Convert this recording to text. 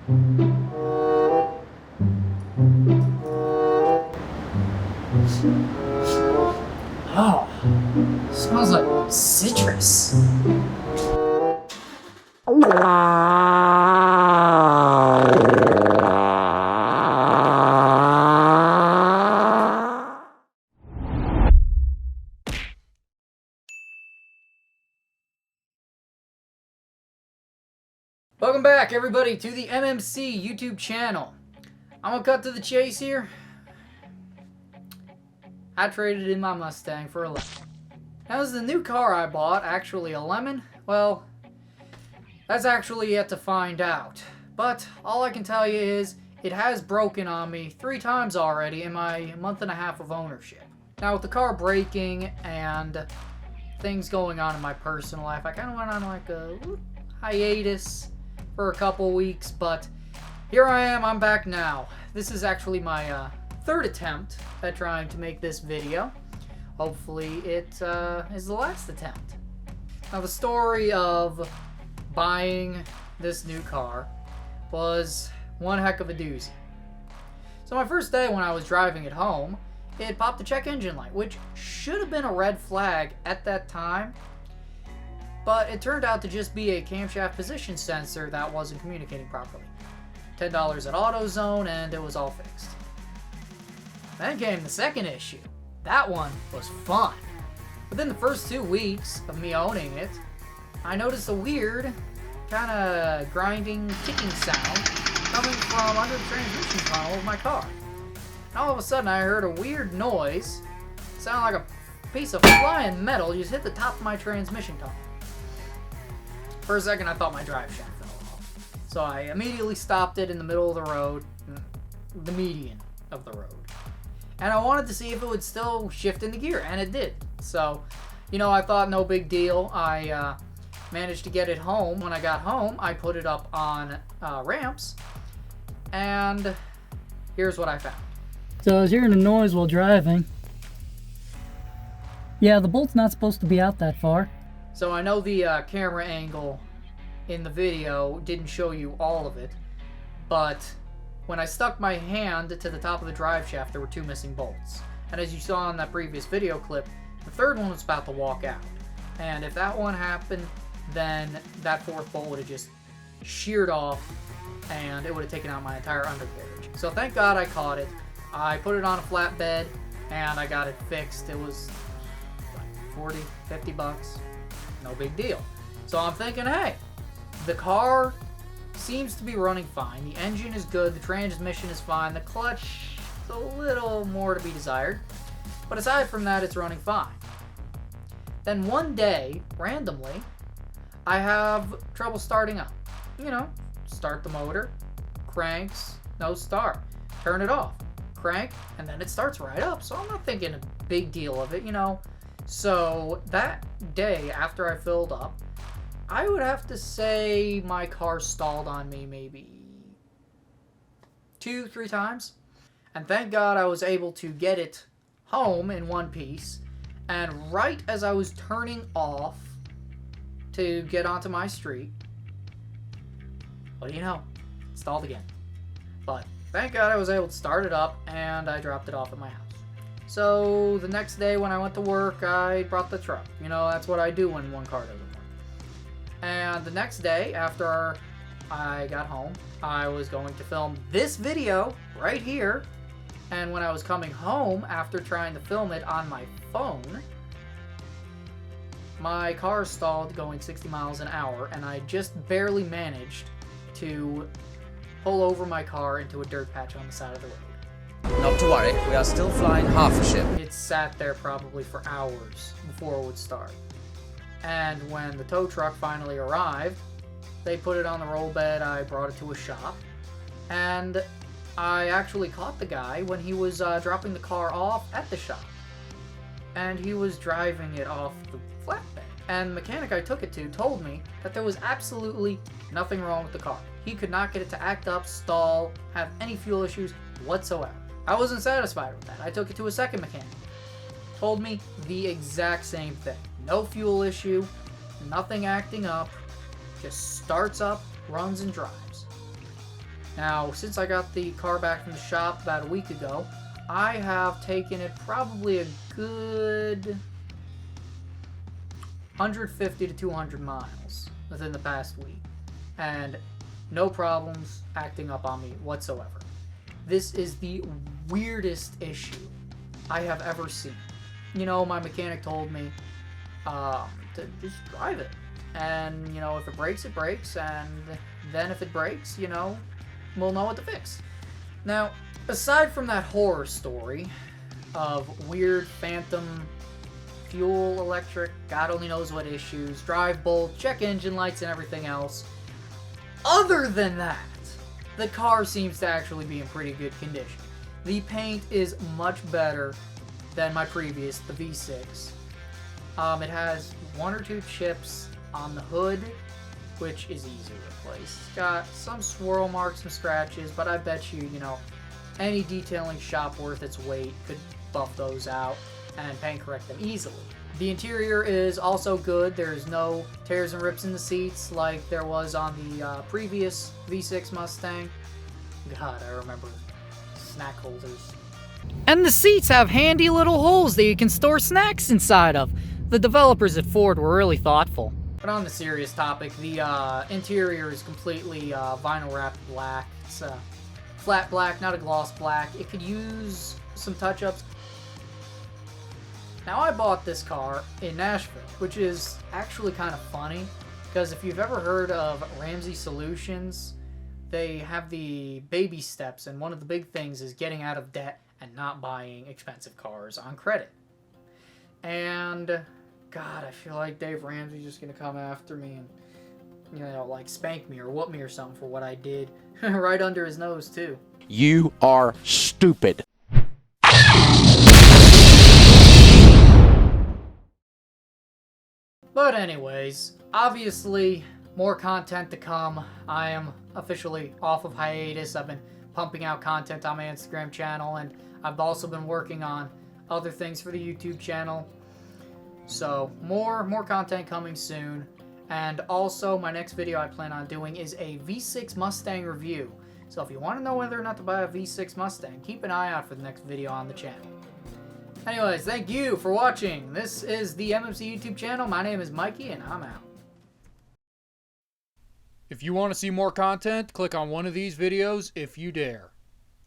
Oh, smells like citrus. Welcome back, everybody, to the MMC YouTube channel. I'm gonna cut to the chase here. I traded in my Mustang for a lemon. Now, is the new car I bought actually a lemon? Well, that's actually yet to find out. But all I can tell you is it has broken on me 3 times already in my month and a half of ownership. Now, with the car breaking and things going on in my personal life, I kind of went on like a hiatus for a couple weeks, but here I am, I'm back now. This is actually my 3rd attempt at trying to make this video. Hopefully it is the last attempt. Now, the story of buying this new car was one heck of a doozy. So my first day when I was driving it home, it popped the check engine light, which should have been a red flag at that time, but it turned out to just be a camshaft position sensor that wasn't communicating properly. $10 at AutoZone, and it was all fixed. Then came the second issue. That one was fun. Within the first 2 weeks of me owning it, I noticed a weird, kind of grinding, ticking sound coming from under the transmission tunnel of my car. And all of a sudden, I heard a weird noise. It sounded like a piece of flying metal just hit the top of my transmission tunnel. For a second, I thought my drive shaft fell off. So I immediately stopped it in the middle of the road, the median of the road. And I wanted to see if it would still shift into gear, and it did. So, I thought no big deal. I managed to get it home. When I got home, I put it up on ramps, and here's what I found. So I was hearing a noise while driving. Yeah, the bolt's not supposed to be out that far. So I know the camera angle in the video didn't show you all of it, but when I stuck my hand to the top of the drive shaft, there were 2 missing bolts. And as you saw in that previous video clip, the 3rd one was about to walk out. And if that one happened, then that 4th bolt would have just sheared off, and it would have taken out my entire undercarriage. So thank God I caught it. I put it on a flatbed, and I got it fixed. It was like 40, 50 bucks. No big deal. So I'm thinking, hey, the car seems to be running fine. The engine is good. The transmission is fine. The clutch is a little more to be desired. But aside from that, it's running fine. Then one day, randomly, I have trouble starting up. Start the motor, cranks, no start. Turn it off, crank, and then it starts right up. So I'm not thinking a big deal of it, So that day after I filled up, I would have to say my car stalled on me maybe 2-3 times. And thank God I was able to get it home in one piece. And right as I was turning off to get onto my street, what do you know? It stalled again. But thank God I was able to start it up, and I dropped it off at my house. So the next day when I went to work, I brought the truck. That's what I do when one car doesn't work. And the next day, after I got home, I was going to film this video right here. And when I was coming home, after trying to film it on my phone, my car stalled going 60 miles an hour, and I just barely managed to pull over my car into a dirt patch on the side of the road. Not to worry, we are still flying half a ship. It sat there probably for hours before it would start. And when the tow truck finally arrived, they put it on the roll bed. I brought it to a shop, and I actually caught the guy when he was dropping the car off at the shop. And he was driving it off the flatbed. And the mechanic I took it to told me that there was absolutely nothing wrong with the car. He could not get it to act up, stall, have any fuel issues whatsoever. I wasn't satisfied with that. I took it to a second mechanic. Told me the exact same thing. No fuel issue, nothing acting up, just starts up, runs and drives. Now, since I got the car back from the shop about a week ago, I have taken it probably a good 150 to 200 miles within the past week, and no problems acting up on me whatsoever. This is the weirdest issue I have ever seen. You know, my mechanic told me to just drive it, and you know, if it breaks, it breaks, and then if it breaks, you know, we'll know what to fix. Now, aside from that horror story of weird phantom fuel, electric, God only knows what issues, drive bolt, check engine lights, and everything else, other than that, the car seems to actually be in pretty good condition. The paint is much better than my previous, the V6. It has one or two chips on the hood, which is easy to replace. It's got some swirl marks, some scratches, but I bet you, you know, any detailing shop worth its weight could buff those out and paint correct them easily. The interior is also good. There's no tears and rips in the seats like there was on the previous V6 Mustang. God, I remember snack holders. And the seats have handy little holes that you can store snacks inside of. The developers at Ford were really thoughtful. But on the serious topic, the interior is completely vinyl wrapped black. It's flat black, not a gloss black. It could use some touch-ups. Now, I bought this car in Nashville, which is actually kind of funny, because if you've ever heard of Ramsey Solutions, they have the baby steps, and one of the big things is getting out of debt and not buying expensive cars on credit. And, God, I feel like Dave Ramsey's just going to come after me and, you know, like spank me or whoop me or something for what I did. Right under his nose, too. You are stupid. But anyways, obviously, more content to come. I am officially off of hiatus. I've been pumping out content on my Instagram channel, and I've also been working on other things for the YouTube channel. So, more content coming soon. And also, my next video I plan on doing is a V6 Mustang review. So if you want to know whether or not to buy a V6 Mustang, keep an eye out for the next video on the channel. Anyways, thank you for watching. This is the MMC YouTube channel. My name is Mikey, and I'm out. If you want to see more content, click on one of these videos if you dare.